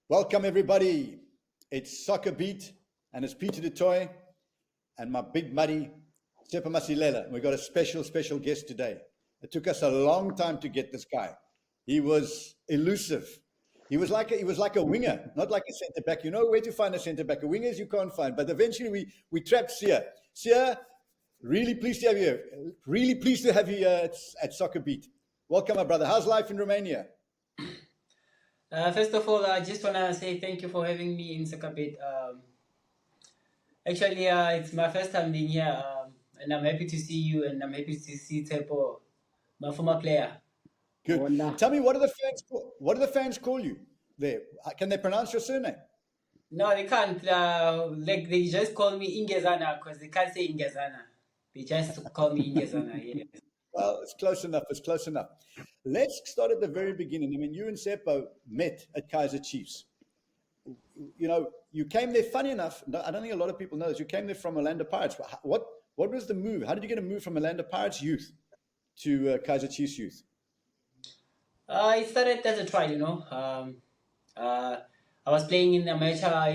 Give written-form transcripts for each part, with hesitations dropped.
Welcome, everybody. It's SoccerBeat, and it's Peter the Toy and my big buddy, Tsepo Masilela. We've got a special guest today. It took us a long time to get this guy. He was elusive. He was like a winger, not like a centre back. You know where to find a centre back. A winger you can't find. But eventually we trapped Sia. Sia, really pleased to have you here. Really pleased to have you here at SoccerBeat. Welcome, my brother. How's life in Romania? First of all, I just want to say thank you for having me in SoccerBeat. Actually, it's my first time being here, and I'm happy to see you, and I'm happy to see Tsepo, my former player. Good. Tell me, what do the fans call you there? Can they pronounce your surname? No, they can't. Like they just call me Ngezana because they can't say Ngezana. They just call me Ngezana. Yes. Well, it's close enough. It's close enough. Let's start at the very beginning. I mean, you and Tsepo met at Kaizer Chiefs. You know, you came there, funny enough, I don't think a lot of people know this, you came there from Orlando Pirates. What was the move? How did you get a move from Orlando Pirates youth to Kaizer Chiefs youth? It started as a trial, you know. I was playing in amateur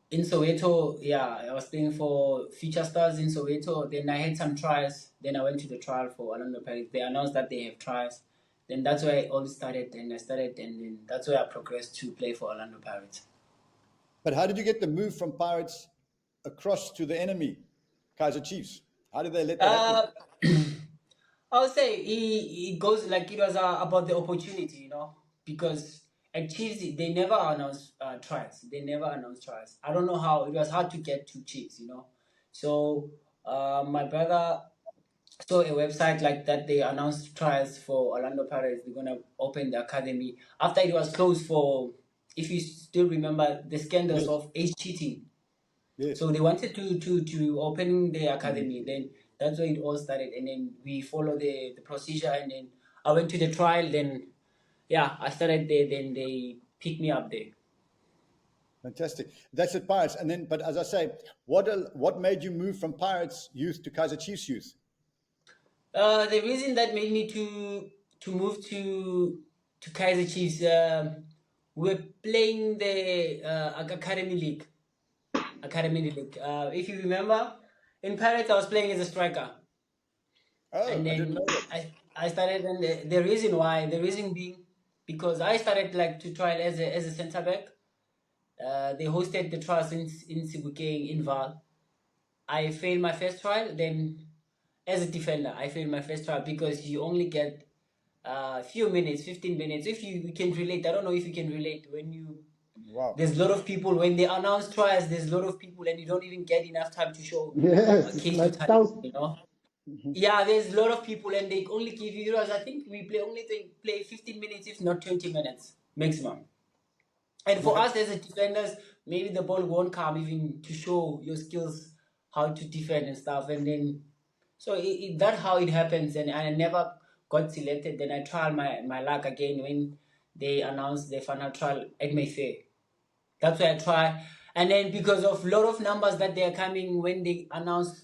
in Soweto. Yeah, I was playing for Future Stars in Soweto. Then I had some trials. Then I went to the trial for Orlando Pirates. They announced that they have trials. Then that's where it all started. And then that's where I progressed to play for Orlando Pirates. But how did you get the move from Pirates across to the enemy, Kaizer Chiefs? How did they let that happen? I would say it goes like it was about the opportunity, you know, because at Chiefs they never announced trials. They never announced trials. I don't know how it was hard to get to Chiefs, you know. So my brother saw a website like that. They announced trials for Orlando Pirates. They're gonna open the academy after it was closed for. If you still remember the scandals Yes. of age cheating. Yes. So they wanted to open the academy. Then that's where it all started. And then we follow the procedure. And then I went to the trial. Then, yeah, I started there. Then they picked me up there. Fantastic. That's at Pirates. And then, but as I say, what made you move from Pirates youth to Kaizer Chiefs youth? The reason that made me to move to Kaizer Chiefs, we were playing the Academy League. If you remember, in Pirates I was playing as a striker. Oh, And I didn't then know that. I started, and the reason being because I started like to trial as a centre back. They hosted the trials in Sibukeng in Val. I failed my first trial. Then as a defender, I failed my first trial because you only get a few minutes, 15 minutes. If you can relate, I don't know if you can relate when you. Wow. There's a lot of people when they announce trials. There's a lot of people, and you don't even get enough time to show Yes, a case like to time. thousands. You know. Yeah, there's a lot of people, and they only give you. I think we play 15 minutes, if not 20 minutes maximum. And for us as a defenders, maybe the ball won't come even to show your skills, how to defend and stuff. And then, so that's how it happens. And I never got selected. Then I tried my luck again when they announced the final trial at Mayfair. That's where I try. And then because of a lot of numbers that they are coming when they announce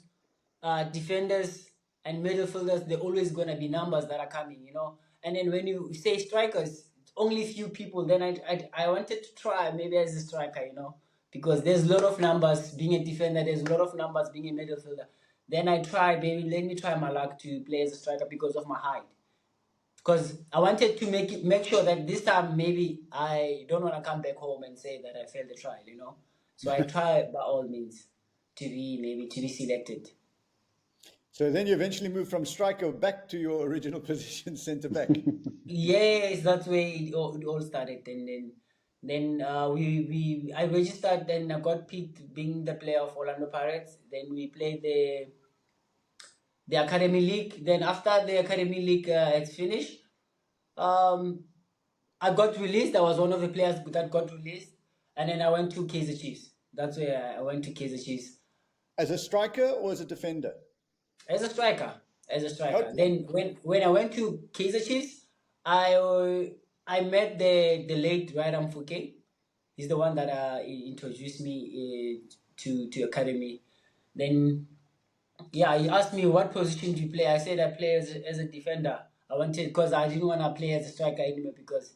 defenders and midfielders, they're always going to be numbers that are coming, you know. And then when you say strikers, only few people. Then I wanted to try maybe as a striker, you know, because there's a lot of numbers being a defender. There's a lot of numbers being a midfielder. Then I tried, maybe let me try my luck to play as a striker because of my height. Because I wanted to make sure that this time maybe I don't want to come back home and say that I failed the trial, you know. So I try by all means to be selected. So then you eventually moved from striker back to your original position, centre back. Yes, that's where it all started. And then I registered. Then I got picked being the player of Orlando Pirates. Then we played the Academy League. Then after the Academy League had finished, I got released. I was one of the players that got released, and then I went to Kaizer Chiefs. That's where I went to Kaizer Chiefs. As a striker or as a defender? As a striker. Okay. Then when I went to Kaizer Chiefs, I met the late Ryan Fouquet. He's the one that introduced me to academy. Then yeah, he asked me what position do you play. I said I play as a defender. I wanted because I didn't want to play as a striker anymore because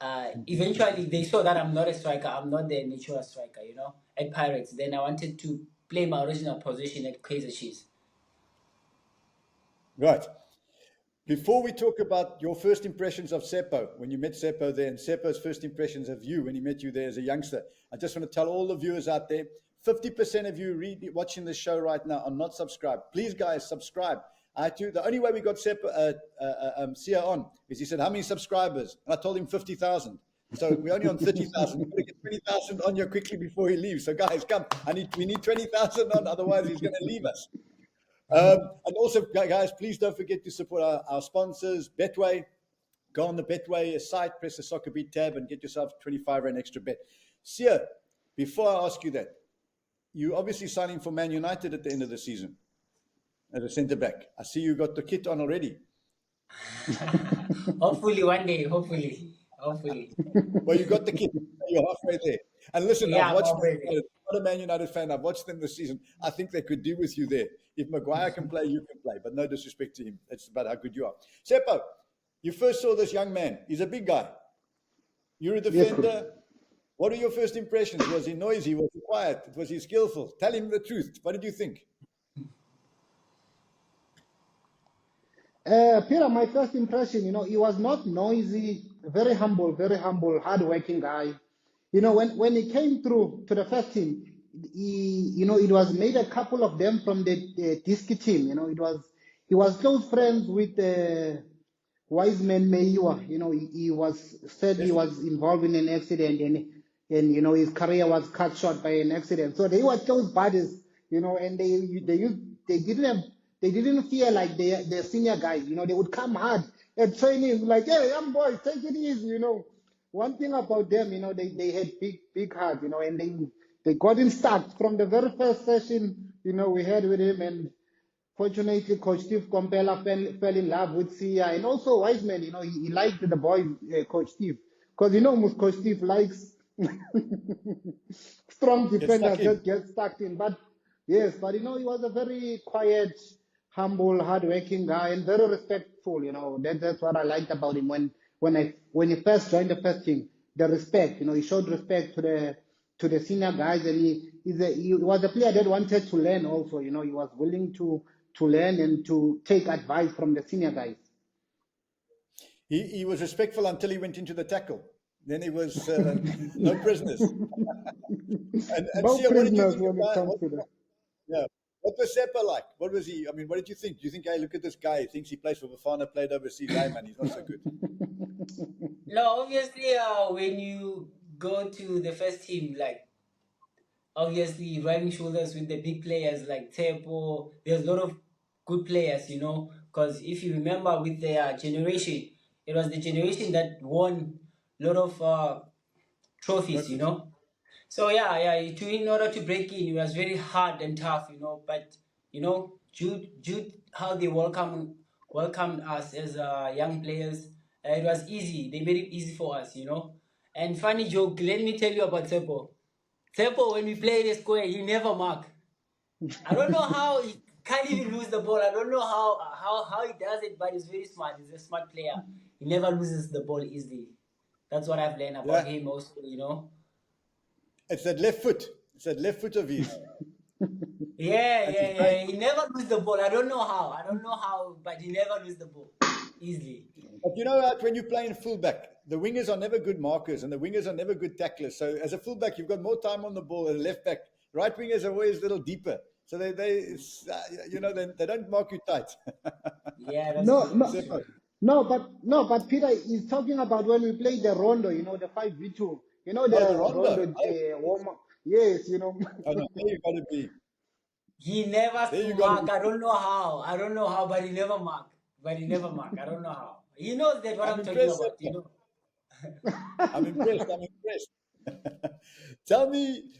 eventually they saw that I'm not a striker. I'm not the natural striker, you know, at Pirates. Then I wanted to play my original position at Kaizer Chiefs. Right. Before we talk about your first impressions of Tsepo, when you met Tsepo there, and Tsepo's first impressions of you when he met you there as a youngster, I just want to tell all the viewers out there, 50% of you watching this show right now are not subscribed. Please, guys, subscribe. The only way we got Sia on is he said, how many subscribers? And I told him 50,000. So we're only on 30,000. We've got to get 20,000 on here quickly before he leaves. So, guys, come. We need 20,000 on, otherwise he's going to leave us. And also, guys, please don't forget to support our sponsors, Betway. Go on the Betway site, press the SoccerBeat tab, and get yourself 25 Rand extra bet. Sia, before I ask you that, you obviously signing for Man United at the end of the season as a centre back. I see you got the kit on already. Hopefully one day, hopefully. Well, you got the kit. You're halfway there. And listen, Yeah, I've watched halfway them. I'm not a Man United fan. I've watched them this season. I think they could deal with you there. If Maguire can play, you can play. But no disrespect to him. It's about how good you are. Tsepo, you first saw this young man. He's a big guy. You're a defender. Yes. What are your first impressions? Was he noisy? Was he quiet? Was he skillful? Tell him the truth. What did you think? Peter, my first impression, he was not noisy, very humble, hard-working guy. When he came through to the first team, it was made a couple of them from the disc team. He was close friends with Wiseman Mayiwa. He was said he was involved in an accident and his career was cut short by an accident. So they were close buddies, and they didn't feel like they're senior guys. They would come hard at training, like, hey, young boys, take it easy. One thing about them, they had big heart, and they got him stuck from the very first session, we had with him. And fortunately, Coach Steve Compella fell in love with Sia, and also Wiseman, he liked the boy, Coach Steve, because Coach Steve likes strong defenders that get stuck in. But yes, but he was a very quiet, humble, hard-working guy, and very respectful. That's what I liked about him when he first joined the first team. The respect, he showed respect to the senior guys, and he was a player that wanted to learn. Also, he was willing to learn and to take advice from the senior guys. He was respectful until he went into the tackle. Then he was no prisoners. and no Sia, prisoners when it comes to that. Yeah. What was Tsepo like? What was he? I mean, what did you think? Do you think, hey, look at this guy. He thinks he plays for Bafana, played overseas. Hey, man, he's not so good. No, obviously, when you go to the first team, like, obviously, rubbing shoulders with the big players like Tsepo, there's a lot of good players, because if you remember with their generation, it was the generation that won a lot of trophies, So in order to break in, it was very hard and tough, but due how they welcomed us as young players, it was easy. They made it easy for us, And funny joke, let me tell you about Tsepo. Tsepo, when we play the square, he never mark. I don't know how he can't even lose the ball. I don't know how he does it, but he's very smart. He's a smart player. He never loses the ball easily. That's what I've learned about him also, It's that left foot. It's that left foot of his. Yeah. He never loses the ball. I don't know how, but he never loses the ball easily. But when you play in fullback, the wingers are never good markers and the wingers are never good tacklers. So as a fullback, you've got more time on the ball. As a left back, right wingers are always a little deeper. So they don't mark you tight. Yeah, that's true. No, but Peter is talking about when we play the rondo, the 5v2. The rondo warm-up. Yes, Oh, no, there you got to be. He never mark. I don't know how, but he never mark. I don't know how. He knows that what I'm talking about, I'm impressed. Tell me,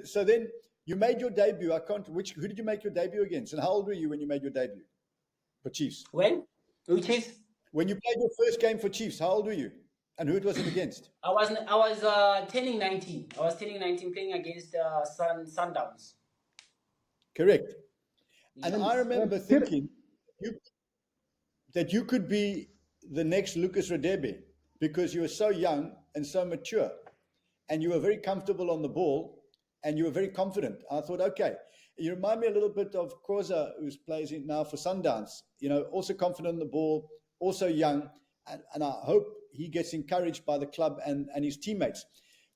so then you made your debut. Who did you make your debut against? And how old were you when you made your debut for Chiefs? When? Which Chiefs? When you played your first game for Chiefs, how old were you? And who was it against? I was turning 19. I was turning 19 playing against Sundowns. Correct. And I remember thinking that you could be the next Lucas Radebe. because you were so young and so mature, and you were very comfortable on the ball, and you were very confident. I thought, okay, you remind me a little bit of Khoza, who plays in now for Sundowns. Also confident on the ball, also young, and I hope he gets encouraged by the club and his teammates.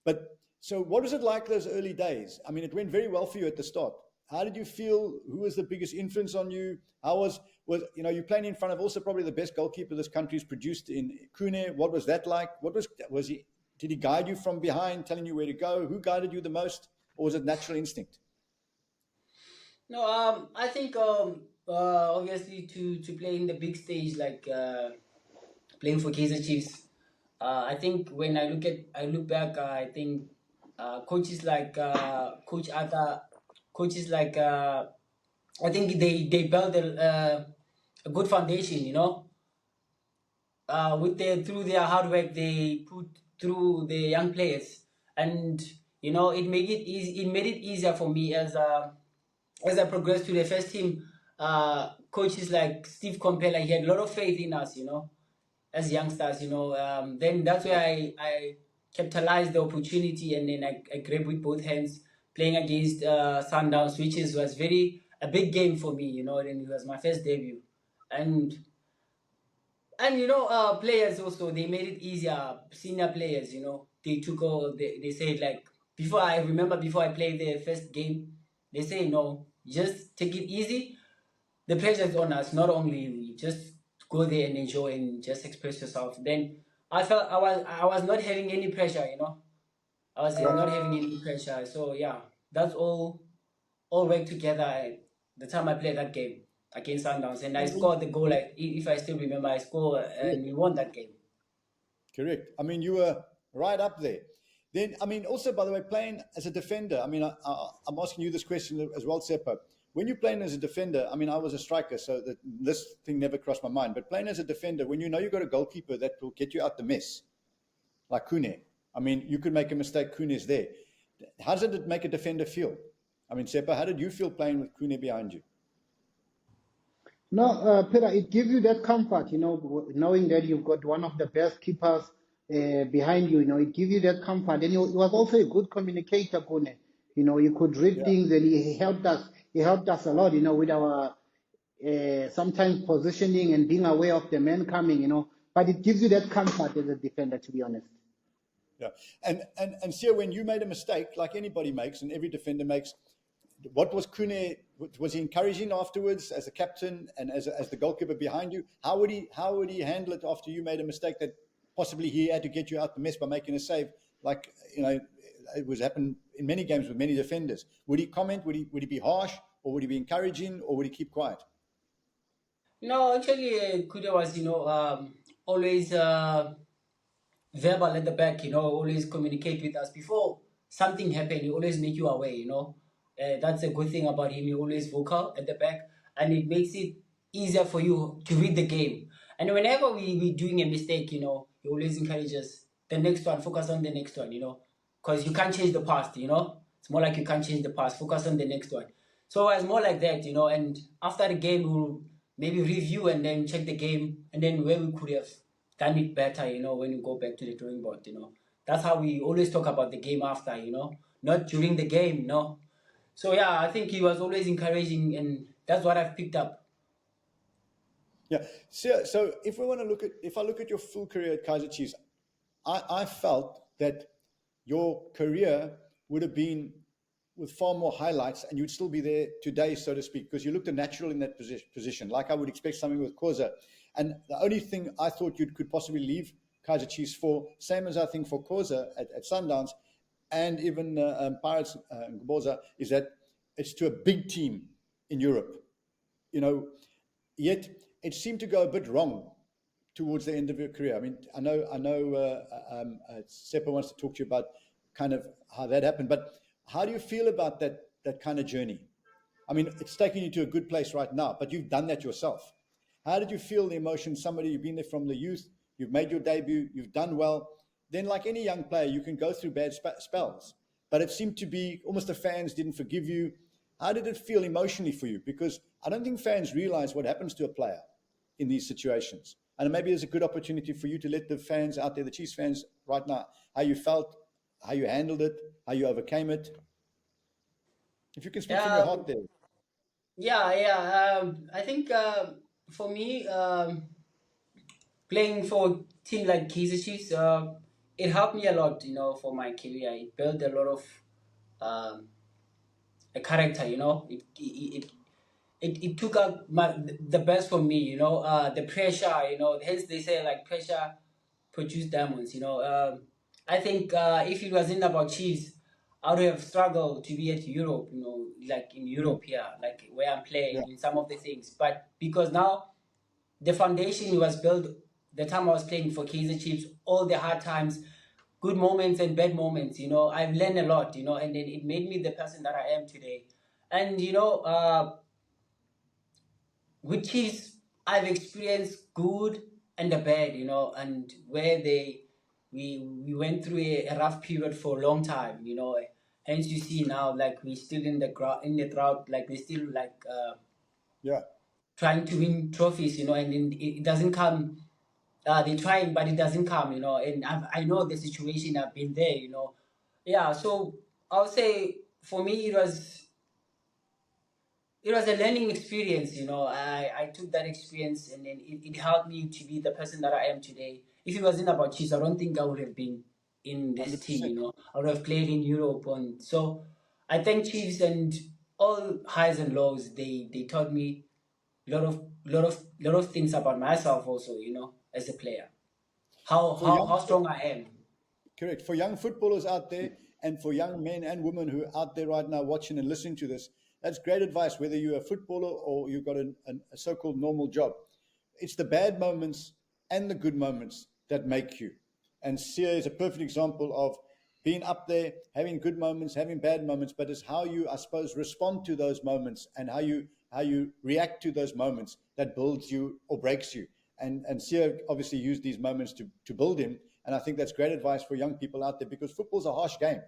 But so what was it like those early days? I mean, it went very well for you at the start. How did you feel? Who was the biggest influence on you? How was you're playing in front of also probably the best goalkeeper this country's produced in Khune? What was that like? Was he? Did he guide you from behind, telling you where to go? Who guided you the most, or was it natural instinct? No, I think obviously to play in the big stage like playing for Kaizer Chiefs. I think when I look back, I think coaches like Coach Arthur, coaches like I think they built a good foundation, with through their hard work they put through the young players, and it made it easy. It made it easier for me as I progressed to the first team. Coaches like Steve Compella, he had a lot of faith in us, as youngsters. Then that's where I capitalized the opportunity, and then I grabbed with both hands, playing against Sundowns, which was a big game for me. And it was my first debut, and players also, they made it easier. Senior players, they took all. They said, like, before I played the first game, they say, no, just take it easy. The pressure is on us, not only you. Just go there and enjoy and just express yourself. Then I felt I was not having any pressure. I was not having any pressure. So yeah, that's all worked together. The time I played that game against Sundowns, and I scored the goal. Like, if I still remember, I scored and we won that game. Correct. I mean, you were right up there. Then, I mean, also, by the way, playing as a defender, I mean, I'm asking you this question as well, Tsepo. When you're playing as a defender, I mean, I was a striker, so this thing never crossed my mind. But playing as a defender, when you've got a goalkeeper that will get you out the mess, like Khune, I mean, you could make a mistake, Khune's there. How does it make a defender feel? I mean, Tsepo, how did you feel playing with Khune behind you? No, Peter, it gives you that comfort, knowing that you've got one of the best keepers behind you. It gives you that comfort. And he was also a good communicator, Kune. He could read things, and he helped us. He helped us a lot, with our sometimes positioning and being aware of the men coming. But it gives you that comfort as a defender, to be honest. Yeah, and Sia, when you made a mistake, like anybody makes, and every defender makes, what was Khune? Was he encouraging afterwards as a captain and as the goalkeeper behind you? How would he handle it after you made a mistake that possibly he had to get you out the mess by making a save? Like, it was happened in many games with many defenders. Would he comment? Would he be harsh, or would he be encouraging, or would he keep quiet? No, actually, Kuda was, always verbal at the back, always communicate with us. Before something happened, he always make you aware, That's a good thing about him. He always vocal at the back, and it makes it easier for you to read the game. And whenever we doing a mistake, he always encourages the next one, focus on the next one, because you can't change the past, It's more like you can't change the past, focus on the next one. So it's more like that, and after the game, we'll maybe review and then check the game, and then where we could have done it better, when you go back to the drawing board, That's how we always talk about the game after, not during the game, So yeah, I think he was always encouraging, and that's what I've picked up. Yeah. So if I look at your full career at Kaizer Chiefs, I felt that your career would have been with far more highlights, and you'd still be there today, so to speak, because you looked a natural in that position, like I would expect something with Khoza. And the only thing I thought you could possibly leave Kaizer Chiefs for, same as I think for Khoza at Sundowns, and even Pirates Ngoboza, is that it's to a big team in Europe. Yet it seemed to go a bit wrong towards the end of your career. I mean, I know Tsepo wants to talk to you about kind of how that happened, but how do you feel about that kind of journey? I mean, it's taking you to a good place right now, but you've done that yourself. How did you feel the emotion? You've been there from the youth, you've made your debut, you've done well. Then, like any young player, you can go through bad spells. But it seemed to be almost the fans didn't forgive you. How did it feel emotionally for you? Because I don't think fans realize what happens to a player in these situations. And maybe there's a good opportunity for you to let the fans out there, the Chiefs fans right now, how you felt, how you handled it, how you overcame it. If you can speak from your heart there. I think for me, playing for a team like Kaizer Chiefs, it helped me a lot, for my career. It built a lot of a character, it took out the best from me, the pressure, hence they say like pressure produce diamonds, I think if it wasn't about Chiefs, I would have struggled to be at Europe, like in Europe here, like where I'm playing in some of the things. But because now the foundation was built the time I was playing for Kaizer Chiefs, all the hard times, good moments and bad moments, I've learned a lot, and then it made me the person that I am today. And with Chiefs, I've experienced good and the bad, and where we went through a rough period for a long time, Hence you see now like we're still in the drought, like we're still like trying to win trophies, and then it doesn't come. They're trying, but it doesn't come, And I know the situation. I've been there, Yeah, so I'll say for me it was a learning experience, I took that experience and then it helped me to be the person that I am today. If it wasn't about Chiefs, I don't think I would have been in this 100%. team, I would have played in Europe. And so I thank Chiefs and all highs and lows. They taught me lot of things about myself also, as a player. How strong I am. Correct. For young footballers out there and for young men and women who are out there right now watching and listening to this, that's great advice, whether you're a footballer or you've got a so-called normal job. It's the bad moments and the good moments that make you. And Sia is a perfect example of being up there, having good moments, having bad moments, but it's how you, I suppose, respond to those moments and how you react to those moments that builds you or breaks you. And Sia obviously used these moments to build him. And I think that's great advice for young people out there, because football's a harsh game.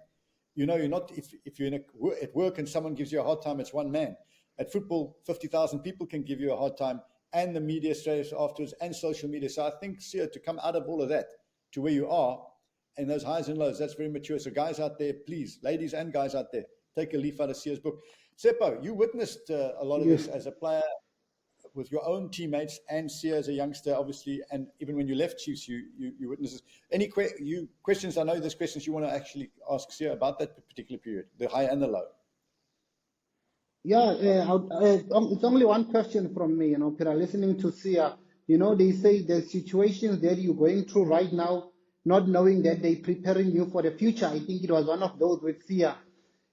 You're not, if you're at work and someone gives you a hard time, it's one man. At football, 50,000 people can give you a hard time, and the media straight afterwards, and social media. So I think, Sia, to come out of all of that to where you are, and those highs and lows, that's very mature. So guys out there, please, ladies and guys out there, take a leaf out of Sia's book. Tsepo, you witnessed a lot of this as a player with your own teammates, and Sia as a youngster, obviously, and even when you left Chiefs, you witnessed this. Any questions? I know there's questions you want to actually ask Sia about that particular period, the high and the low. Yeah, it's only one question from me, Peter, listening to Sia. They say the situations that you're going through right now, not knowing that they're preparing you for the future. I think it was one of those with Sia,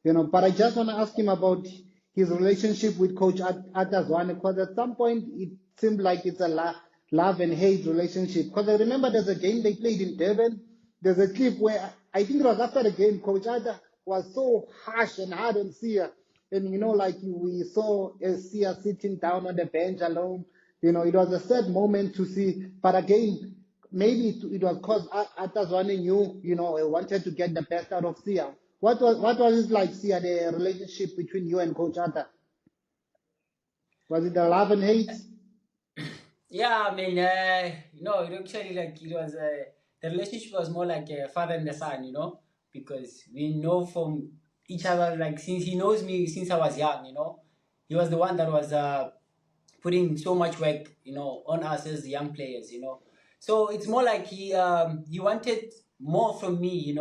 But I just want to ask him about his relationship with Coach Atazwane, because at some point it seemed like it's a love and hate relationship. Because I remember there's a game they played in Durban. There's a clip where I think it was after the game, Coach Ata was so harsh and hard on Sia. And, like we saw Sia sitting down on the bench alone. It was a sad moment to see. But again, maybe it was because Atazwane knew, wanted to get the best out of Sia. What was it like, Sia, the relationship between you and Coach Ata? Was it a love and hate? Yeah, I mean, it actually like it was the relationship was more like a father and the son, because we know from each other, like since he knows me since I was young, he was the one that was putting so much work, on us as young players, So it's more like he wanted more from me,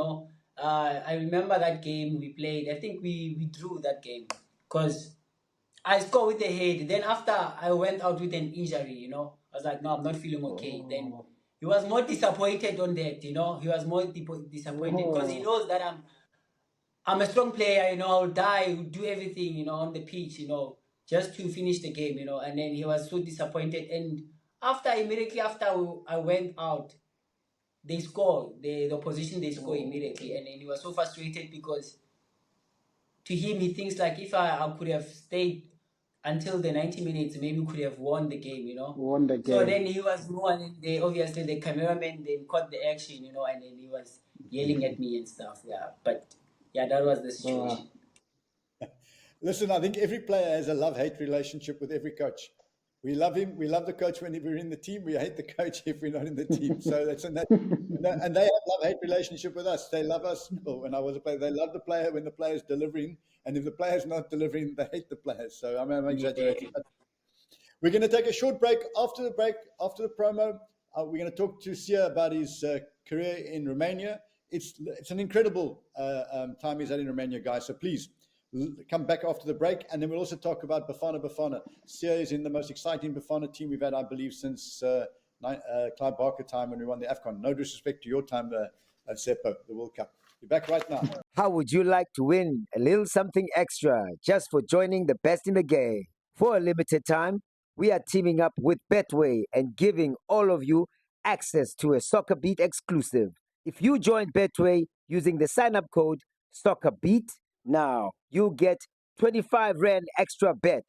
I remember that game we played. I think we drew that game because I scored with the head. Then after I went out with an injury, I was like, no, I'm not feeling okay. Then he was more disappointed on that, He was more disappointed because he knows that I'm a strong player, I'll die, do everything, on the pitch, just to finish the game, And then he was so disappointed. And immediately after I went out, they score, the opposition, they score immediately. And then he was so frustrated because to him, he thinks like if I could have stayed until the 90 minutes, maybe we could have won the game, Won the game. So then he was more, and obviously the cameraman then caught the action, and then he was yelling at me and stuff. Yeah, but yeah, that was the situation. Listen, I think every player has a love-hate relationship with every coach. We love him. We love the coach when we're in the team. We hate the coach if we're not in the team. So that's and they have love-hate relationship with us. They love us. Well, when I was a player, they love the player when the player's delivering, and if the player's not delivering, they hate the player. So I'm exaggerating. But we're going to take a short break. After the promo, we're going to talk to Sia about his career in Romania. It's an incredible time he's had in Romania, guys. So please come back after the break, and then we'll also talk about Bafana Bafana. Sia is in the most exciting Bafana team we've had, I believe, since Clive Barker time when we won the AFCON. No disrespect to your time, Tsepo, the World Cup. You're back right now. How would you like to win a little something extra just for joining the best in the game? For a limited time, we are teaming up with Betway and giving all of you access to a SoccerBeat exclusive. If you join Betway using the sign-up code SoccerBeat now, you'll get 25 Rand extra bet.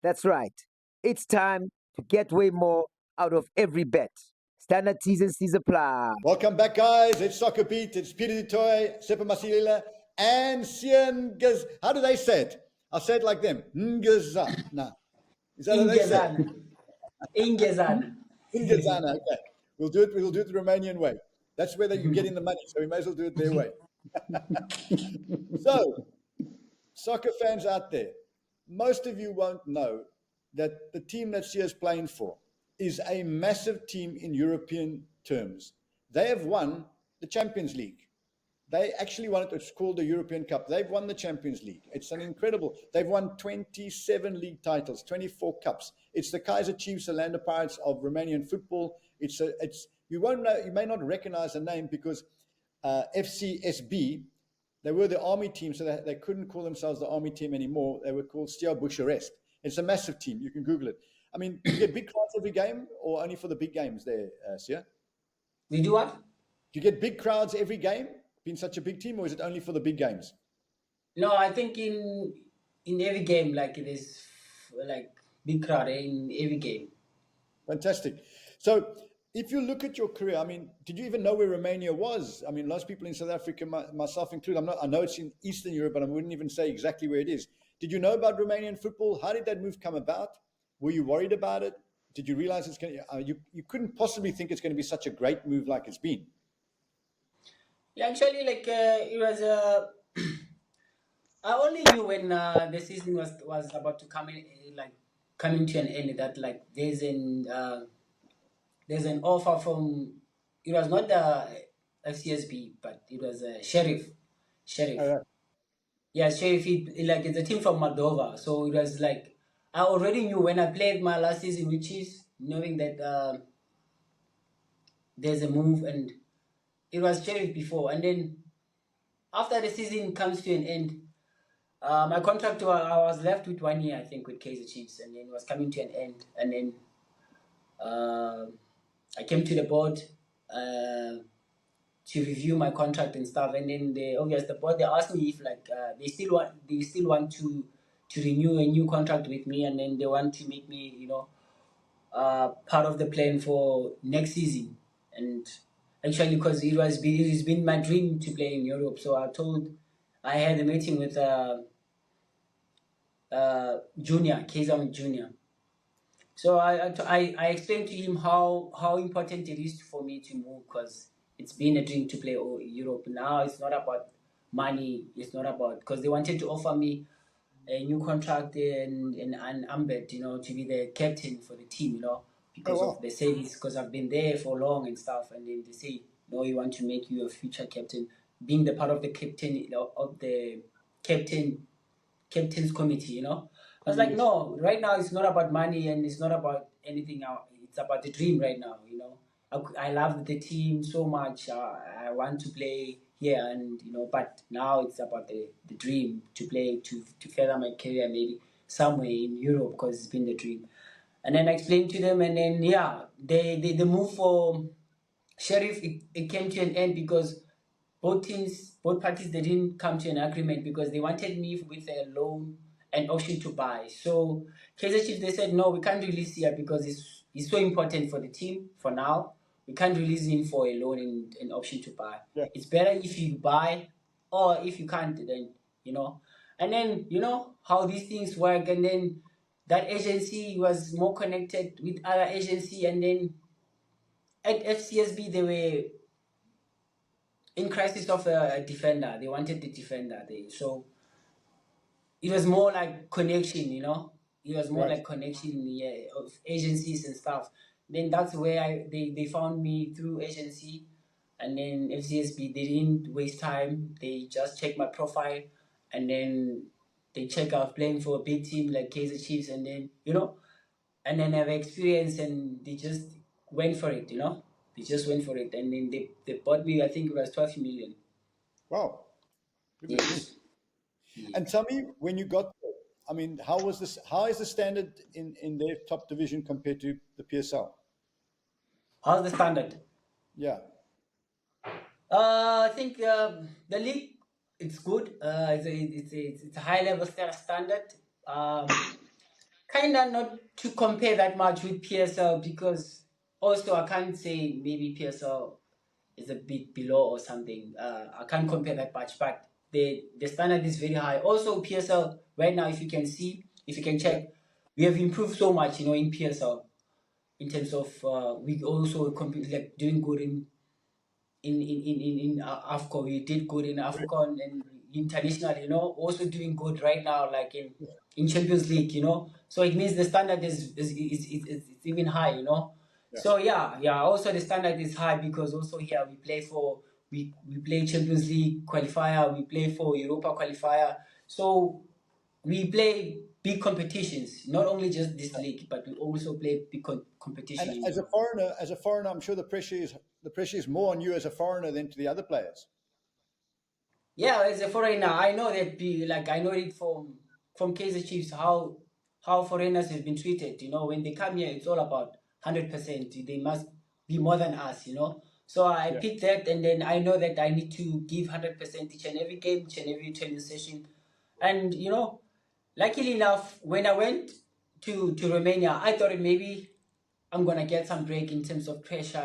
That's right. It's time to get way more out of every bet. Standard T's and C's apply. Welcome back, guys. It's SoccerBeat. It's Peter Toit, Sepa Masilela, and Sian. How do they say it? I'll say it like them. Ngezana. Is that how they say it? Ngezana. Okay. We'll do it the Romanian way. That's where you're getting the money, so we may as well do it their way. So, soccer fans out there, most of you won't know that the team that Sia's playing for is a massive team in European terms. They have won the Champions League. They actually won it. It's called the European Cup. They've won the Champions League. It's an incredible. They've won 27 league titles, 24 cups. It's the Kaizer Chiefs, the Land Pirates of Romanian football. You won't know. You may not recognize the name because FCSB. They were the army team, so they couldn't call themselves the army team anymore. They were called Siyabonga. It's a massive team. You can Google it. I mean, do you get big crowds every game or only for the big games there, Sia? We do what? Do you get big crowds every game, being such a big team, or is it only for the big games? No, I think in every game, like it is like big crowd in every game. Fantastic. So if you look at your career, I mean, did you even know where Romania was? I mean, most people in South Africa, myself included, I know it's in Eastern Europe, but I wouldn't even say exactly where it is. Did you know about Romanian football? How did that move come about? Were you worried about it? Did you realize it's going to, you couldn't possibly think it's going to be such a great move like it's been? Yeah, actually, like it was. I only knew when the season was about to come in, like coming to an end. That like there's an offer from. It was not the FCSB, but it was a Sheriff. Oh, yeah. Yeah, Sheriff. Like it's a team from Moldova, so it was like. I already knew when I played my last season with Chiefs, knowing that there's a move, and it was Sheriff before. And then after the season comes to an end, my contract, I was left with 1 year, I think, with Kaizer Chiefs, and then it was coming to an end. And then I came to the board to review my contract and stuff. And then the board, they asked me if like they still want to renew a new contract with me, and then they want to make me, part of the plan for next season. And actually, because it's been my dream to play in Europe, so I had a meeting with Kaizer Junior. So I explained to him how important it is for me to move, because it's been a dream to play Europe. Now it's not about money. It's not about, because they wanted to offer me a new contract and Ambed, to be the captain for the team, because Oh, wow. they say this because I've been there for long and stuff, and then they say, no, we want to make you a future captain, being the part of the captain of the captain's committee, I was like, no, right now it's not about money and it's not about anything else. It's about the dream right now, I love the team so much. I want to play here, and but now it's about the dream to play to further my career maybe somewhere in Europe, because it's been the dream. And then I explained to them, and then the move for Sheriff, it came to an end because both parties, they didn't come to an agreement, because they wanted me with a loan and option to buy. So Kaizer Chiefs, they said, no, we can't release here because he's so important for the team for now. We can't release him for a loan and option to buy. Yeah. It's better if you buy, or if you can't, then, And then, how these things work. And then that agency was more connected with other agency, and then at FCSB they were in crisis of a defender. They wanted the defender there, so it was more like connection, you know. It was more Right. like connection, yeah, of agencies and stuff. Then that's where they found me through agency, and then FCSB, they didn't waste time. They just checked my profile, and then they check I was playing for a big team like Kaizer Chiefs, and then and then I have experience, and they just went for it, They just went for it, and then they bought me. I think it was 12 million. Wow. Goodness me. Yes. Yeah. And tell me, when you got there, I mean, how was this? How is the standard in their top division compared to the PSL? How's the standard? Yeah. I think the league, it's good. It's a high level standard. Kind of not to compare that much with PSL, because also I can't say maybe PSL is a bit below or something. I can't compare that much, but the standard is very high. Also PSL right now, if you can check, we have improved so much, in PSL, in terms of we also compete, like doing good in AFCON. We did good in AFCON and international, also doing good right now, like in Champions League, So it means the standard is even high, Yeah. So yeah. Also the standard is high, because also here we play Champions League qualifier, we play for Europa qualifier, so we play big competitions, not only just this league, but we also play big competition. And as a foreigner, I'm sure the pressure is more on you as a foreigner than to the other players. Yeah, as a foreigner, I know that I know it from Kaizer Chiefs, how foreigners have been treated. When they come here, it's all about 100%. They must be more than us. So I Yeah. picked that, and then I know that I need to give 100% each and every game, each and every training session, and luckily enough, when I went to Romania, I thought maybe I'm gonna get some break in terms of pressure.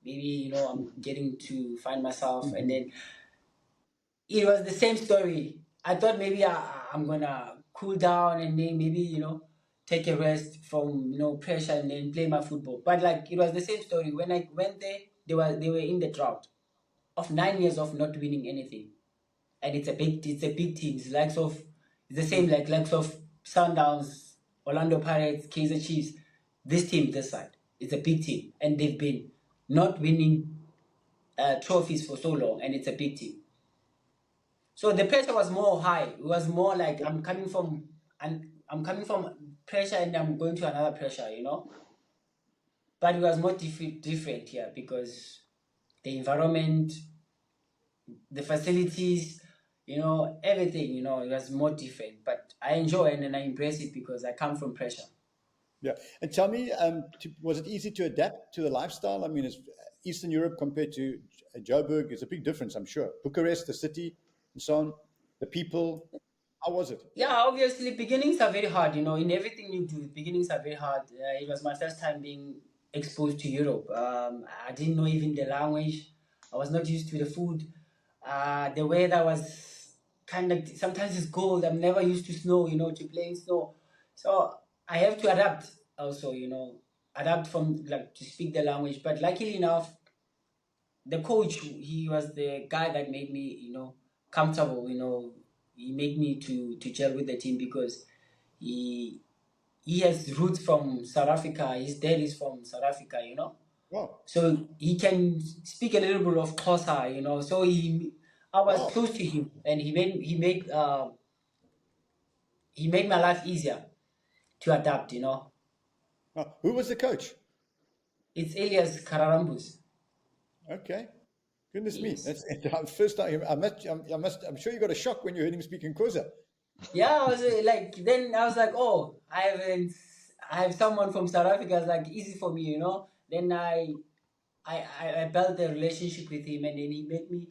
Maybe I'm getting to find myself, and then it was the same story. I thought maybe I'm gonna cool down, and then maybe take a rest from pressure, and then play my football. But like, it was the same story. When I went there, they were in the drought of 9 years of not winning anything, and it's a big team. It's the same like likes of Sundowns, Orlando Pirates, Kaizer Chiefs. This team, this side, it's a big team, and they've been not winning trophies for so long, and it's a big team. So the pressure was more high. It was more like I'm coming from pressure, and I'm going to another pressure, But it was more different here, because the environment, the facilities, everything, it was more different. But I enjoy it, and I embrace it, because I come from pressure. Yeah. And tell me, was it easy to adapt to the lifestyle? I mean, it's Eastern Europe compared to Joburg. It's a big difference, I'm sure. Bucharest, the city, and so on, the people. How was it? Yeah, obviously beginnings are very hard. In everything you do, beginnings are very hard. It was my first time being exposed to Europe. I didn't know even the language. I was not used to the food. The weather was kind of, sometimes it's cold. I'm never used to snow, to playing snow. So I have to adapt also, adapt from like to speak the language. But luckily enough, the coach, he was the guy that made me, comfortable. He made me to gel with the team, because he has roots from South Africa. His dad is from South Africa. Wow. So he can speak a little bit of Xhosa. So I was Wow. close to him, and he made my life easier to adapt. Now, who was the coach? It's Elias Kararambus. Okay. Goodness me. Yes. That's the first time. I'm sure you got a shock when you heard him speak in Xhosa. Yeah, I was then I was like, oh, I have someone from South Africa. It's like easy for me. Then I built a relationship with him, and then he made me,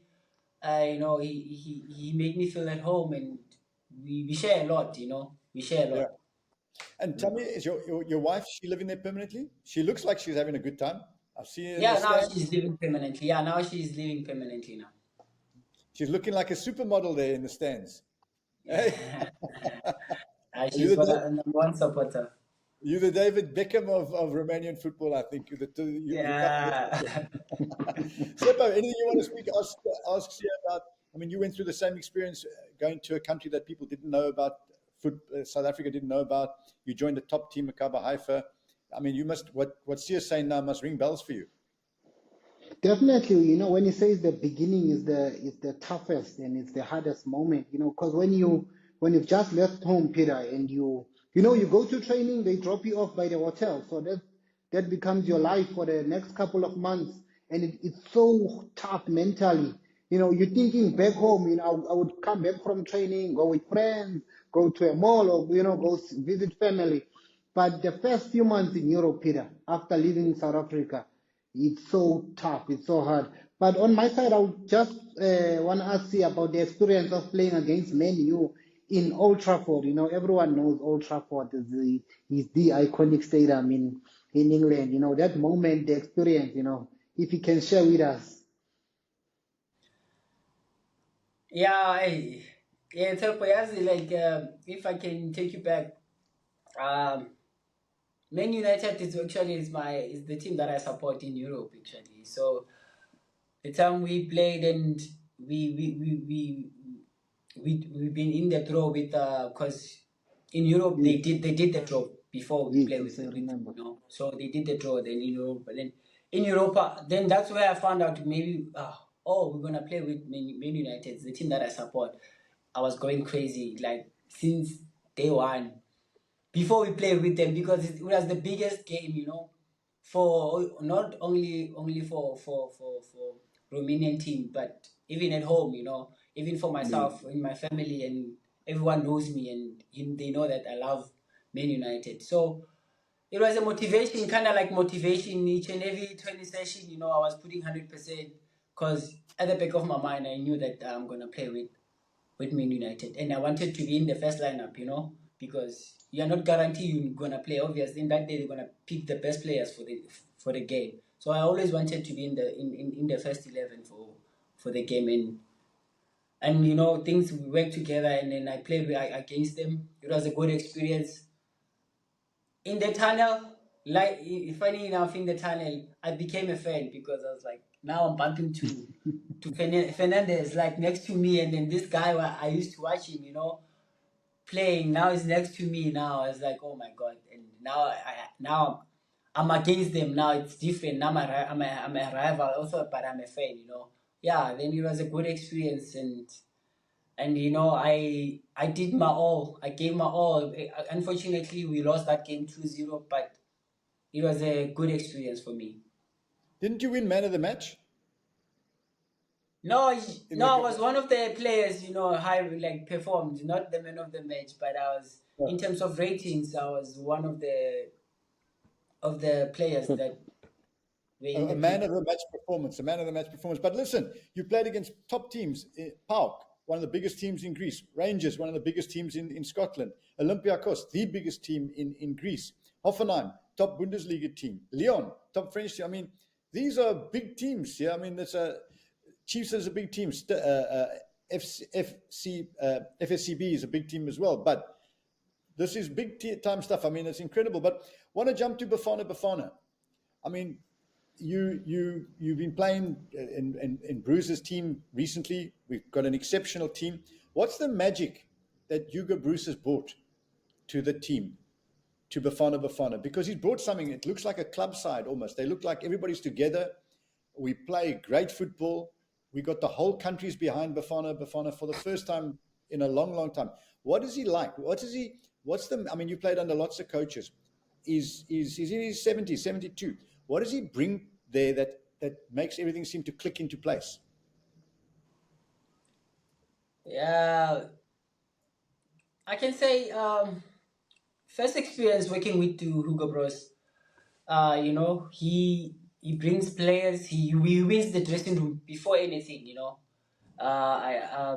he made me feel at home, and we share a lot. We share a lot. Yeah. And tell me, is your wife, she living there permanently? She looks like she's having a good time. I've seen her in Yeah, the now stands. she's living permanently. Yeah, now she's living permanently now. She's looking like a supermodel there in the stands. Hey? She's You the one number one supporter. you the David Beckham of Romanian football, I think. The Yeah. Seppo, anything you want to ask Sia about? I mean, you went through the same experience going to a country that people didn't know about. South Africa didn't know about. You joined the top team, Maccabi Haifa. I mean, you must what Sia's saying now must ring bells for you. Definitely, when he says the beginning is the toughest and it's the hardest moment, because when you've just left home, Peter, and you go to training, they drop you off by the hotel, so that becomes your life for the next couple of months, and it's so tough mentally. You're thinking back home. I would come back from training, go with friends, go to a mall, or go visit family. But the first few months in Europe, Peter, after leaving South Africa, it's so tough, it's so hard. But on my side, I would just want to ask you about the experience of playing against Man U in Old Trafford. Everyone knows Old Trafford is the iconic stadium in England. That moment, the experience, if you can share with us. Yeah, yeah, Tsepo, like, if I can take you back, um, Man United is the team that I support in Europe actually. So the time we played and we've been in the draw with because in Europe Yes, they did the draw before we yes, play yes, I remember. so they did the draw then in Europe, but then in Europa, then that's where I found out maybe we're gonna play with Man United, it's the team that I support. I was going crazy like since day one before we played with them because it was the biggest game, for not only for Romanian team, but even at home, even for myself in my family, and everyone knows me and they know that I love Man United. So it was a motivation, kind of like motivation each and every training session. I was putting 100% because at the back of my mind, I knew that I'm gonna play with Man United, and I wanted to be in the first lineup, because you're not guaranteed you're gonna play. Obviously, in that day they're gonna pick the best players for the game. So I always wanted to be in the first 11 for the game, and things we worked together, and then I played against them. It was a good experience. In the tunnel, like funny enough, in the tunnel, I became a fan because I was like, now I'm bumping to Fernandez like next to me, and then this guy I used to watch him, playing now is next to me. Now I was like, oh my god, and now I'm against them. Now it's different. Now I'm a rival also, but I'm a fan. Yeah. Then it was a good experience, and I did my all. I gave my all. Unfortunately, we lost that game 2-0, but it was a good experience for me. Didn't you win man of the match? No, In no, I the was one of the players, high like performed, not the man of the match, but I was in terms of ratings, I was one of the players that were in a the man peak. of the match performance, a man of the match performance. But listen, you played against top teams. PAOK, one of the biggest teams in Greece. Rangers, one of the biggest teams in Scotland. Olympiacos, the biggest team in Greece. Hoffenheim, top Bundesliga team. Lyon, top French team. I mean, these are big teams. Yeah, I mean, Chiefs is a big team. FSCB is a big team as well. But this is big time stuff. I mean, it's incredible. But want to jump to Bafana Bafana. I mean, you've been playing in Bruce's team recently. We've got an exceptional team. What's the magic that Hugo Bruce has brought to the team, to Bafana Bafana? Because he's brought something. It looks like a club side almost. They look like everybody's together. We play great football. We got the whole countries behind Bafana Bafana for the first time in a long, long time. What is he like? I mean, you played under lots of coaches. He's in his 70s, 72. What does he bring there that makes everything seem to click into place? Yeah, I can say first experience working with Hugo Bros. He brings players. He wins the dressing room before anything. I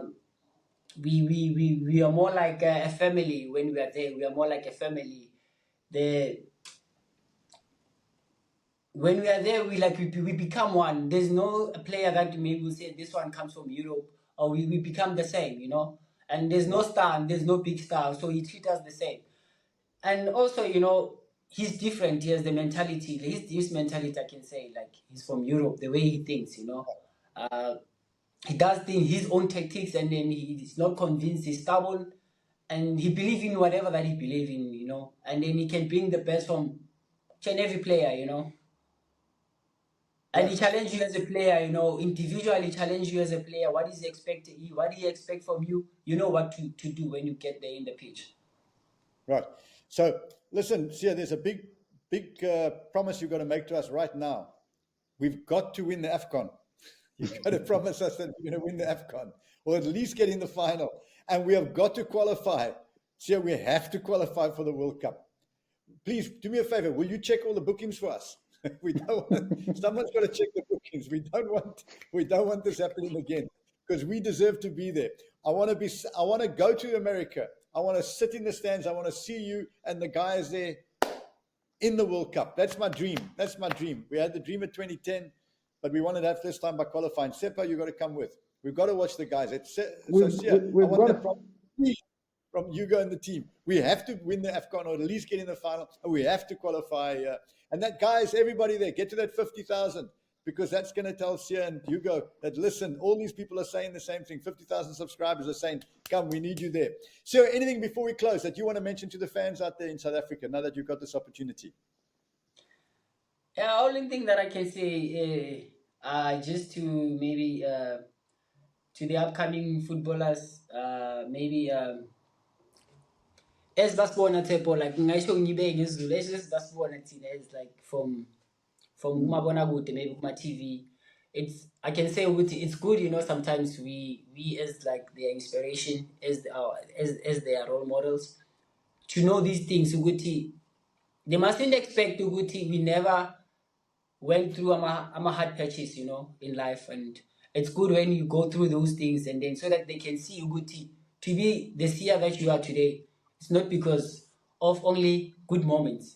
we are more like a family when we are there. We are more like a family. The When we are there, we become one. There's no player that maybe will say this one comes from Europe, or we become the same. And there's no star and there's no big star, so he treats us the same. And also, you know, he's different. He has the mentality. His mentality, I can say, like he's from Europe. The way he thinks, you know, he does things his own tactics, and then he's not convinced. He's stubborn, and he believes in whatever that he believes in, you know. And then he can bring the best from each and every player, you know. And he challenges you as a player, you know, individually challenge you as a player. What is expected? What do he expect from you? You know what to do when you get there in the pitch. Right. So listen, Sia, there's a big promise you've got to make to us right now. We've got to win the AFCON. You've got to promise us that you're going to win the AFCON, or at least get in the final. And we have got to qualify. Sia, we have to qualify for the World Cup. Please do me a favor. Will you check all the bookings for us? We don't want, someone's got to check the bookings. We don't want this happening again, because we deserve to be there. I want to go to America. I want to sit in the stands. I want to see you and the guys there in the World Cup. That's my dream. That's my dream. We had the dream at 2010, but we wanted to have this time by qualifying. Tsepo, you've got to come with. We've got to watch the guys. From Hugo and the team. We have to win the AFCON, or at least get in the final, and we have to qualify. And that, guys, everybody there, get to that 50,000, because that's going to tell Sia and Hugo that, listen, all these people are saying the same thing. 50,000 subscribers are saying, come, we need you there. Sia, anything before we close that you want to mention to the fans out there in South Africa now that you've got this opportunity? Yeah, only thing that I can say, just to maybe to the upcoming footballers, maybe as basibona Tsepo, like ngisho ngibeke isiZulu, as basibona thina as like from umabonakude, maybe kuma TV. I can say it's good, you know. Sometimes we as like their inspiration, as their role models, to know these things. They mustn't expect we never went through a hard patches, you know, in life. And it's good when you go through those things, and then so that they can see to be the Sia that you are today. It's not because of only good moments.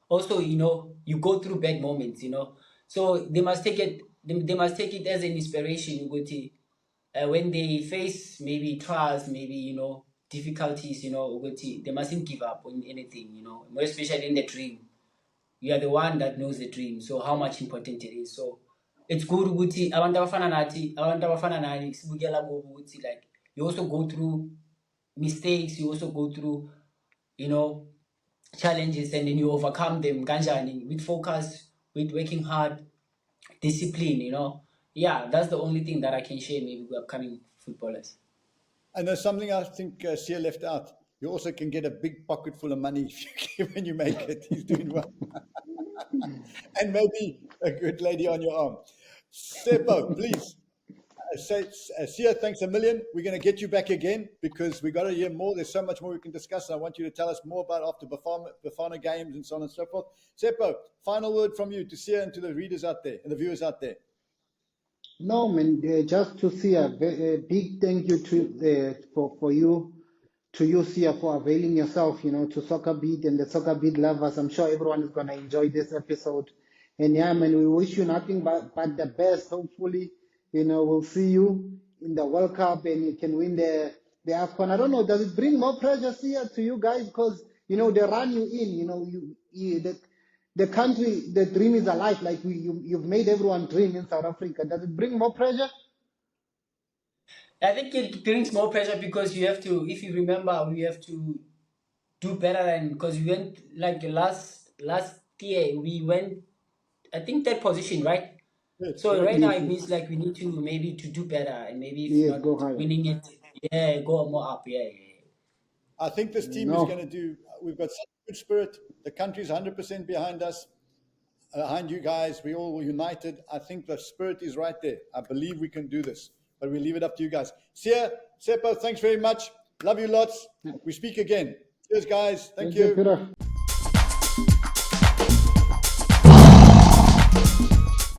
Also, you know, you go through bad moments, you know. So they must take it. They must take it as an inspiration, when they face maybe trials, maybe, you know, difficulties, you know, they mustn't give up on anything, you know, more especially in the dream. You are the one that knows the dream, so how much important it is. So it's good abantu abafana nani sibukela kubo like you also go through mistakes, you also go through, you know, challenges, and then you overcome them kanjani, with focus, with working hard, discipline, you know. Yeah, that's the only thing that I can share maybe with upcoming footballers. And there's something I think Sia left out. You also can get a big pocket full of money when you make it. He's doing well. And maybe a good lady on your arm. Tsepo, please. Sia, thanks a million. We're going to get you back again, because we got to hear more. There's so much more we can discuss. I want you to tell us more about after Bafana games and so on and so forth. Tsepo, final word from you to Sia and to the readers out there and the viewers out there. No, man, just to see a big thank you to for you, to you, Sia, for availing yourself, you know, to SoccerBeat and the SoccerBeat lovers. I'm sure everyone is gonna enjoy this episode. And yeah, man, we wish you nothing but the best. Hopefully, you know, we'll see you in the World Cup and you can win the AFCON. I don't know, does it bring more pressure, Sia, to you guys? Because, you know, they run you in, you know, the country, the dream is alive. Like you've made everyone dream in South Africa. Does it bring more pressure? I think it brings more pressure because you have to, if you remember, we have to do better than, because we went like last year, we went, I think, that position, right? Yes, So correct. right now it means like we need to maybe to do better, and maybe if not Go higher. winning it, go more up, I think this team is going to do, we've got such good spirit. The country's 100% behind us, behind you guys. We all united. I think the spirit is right there. I believe we can do this, but we leave it up to you guys. Sia, Tsepo, thanks very much. Love you lots. We speak again. Cheers, guys. Thank you. Peter.